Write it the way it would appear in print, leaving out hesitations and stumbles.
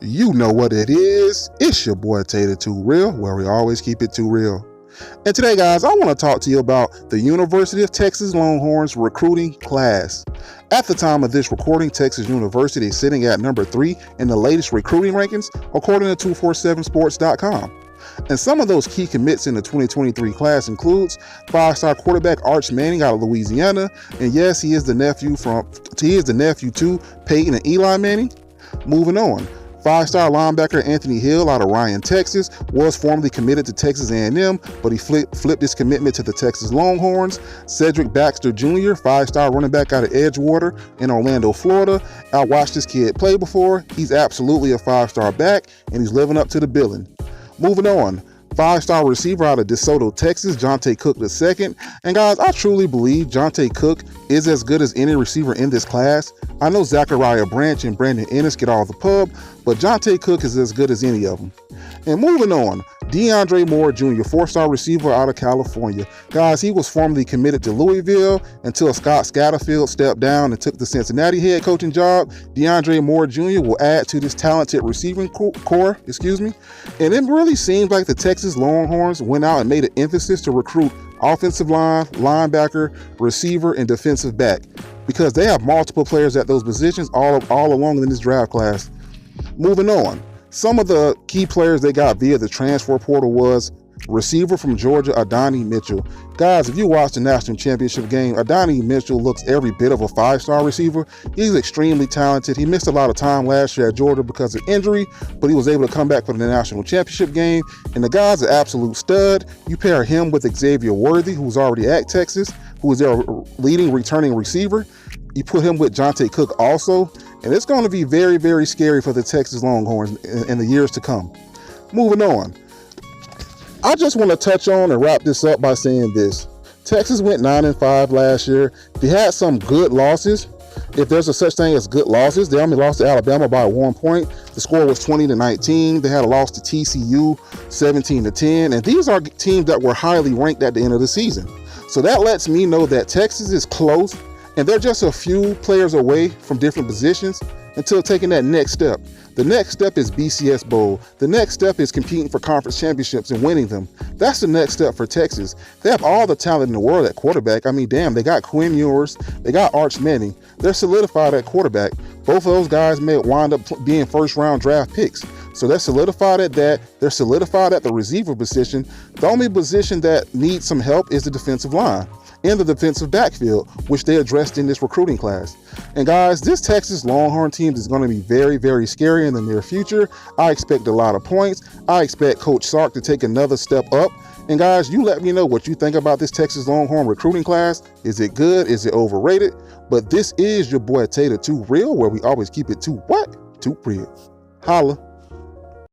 You know what it is. It's your boy Tater Too Real, where we always keep it too real. And today, guys, I want to talk to you about the University of Texas Longhorns recruiting class. At the time of this recording, Texas University is sitting at number 3 in the latest recruiting rankings, according to 247sports.com. And some of those key commits in the 2023 class includes 5-star quarterback Arch Manning out of Louisiana, and yes, he is the nephew to Peyton and Eli Manning. Moving on. 5-star linebacker Anthony Hill out of Ryan, Texas, was formerly committed to Texas A&M, but he flipped his commitment to the Texas Longhorns. Cedric Baxter Jr., 5-star running back out of Edgewater in Orlando, Florida. I watched this kid play before. He's absolutely a 5-star back, and he's living up to the billing. Moving on. 5-star receiver out of DeSoto, Texas, Johntay Cook II. And guys, I truly believe Johntay Cook is as good as any receiver in this class. I know Zachariah Branch and Brandon Ennis get all the pub, but Johntay Cook is as good as any of them. And moving on, DeAndre Moore Jr., 4-star receiver out of California. Guys, he was formerly committed to Louisville until Scott Satterfield stepped down and took the Cincinnati head coaching job. DeAndre Moore Jr. will add to this talented receiving core, and it really seems like the Texas Longhorns went out and made an emphasis to recruit offensive line, linebacker, receiver, and defensive back, because they have multiple players at those positions all along in this draft class. Moving on. Some of the key players they got via the transfer portal was receiver from Georgia, Adonai Mitchell. Guys, if you watch the national championship game, Adonai Mitchell looks every bit of a 5-star receiver. He's extremely talented. He missed a lot of time last year at Georgia because of injury, but he was able to come back for the national championship game. And the guy's an absolute stud. You pair him with Xavier Worthy, who's already at Texas, who is their leading returning receiver. You put him with Johntay Cook also, and it's going to be very, very scary for the Texas Longhorns in the years to come. Moving on. I just want to touch on and wrap this up by saying this. Texas went 9-5 last year. They had some good losses. If there's a such thing as good losses, they only lost to Alabama by 1 point. The score was 20-19. They had a loss to TCU, 17-10. And these are teams that were highly ranked at the end of the season. So that lets me know that Texas is close, and they're just a few players away from different positions until taking that next step. The next step is BCS Bowl. The next step is competing for conference championships and winning them. That's the next step for Texas. They have all the talent in the world at quarterback. I mean, damn, they got Quinn Ewers, they got Arch Manning. They're solidified at quarterback. Both of those guys may wind up being first-round draft picks. So they're solidified at that. They're solidified at the receiver position. The only position that needs some help is the defensive line and the defensive backfield, which they addressed in this recruiting class. And guys, this Texas Longhorn team is going to be very, very scary in the near future. I expect a lot of points. I expect Coach Sark to take another step up. And guys, you let me know what you think about this Texas Longhorn recruiting class. Is it good? Is it overrated? But this is your boy Tater Too Real, where we always keep it too real. Holla.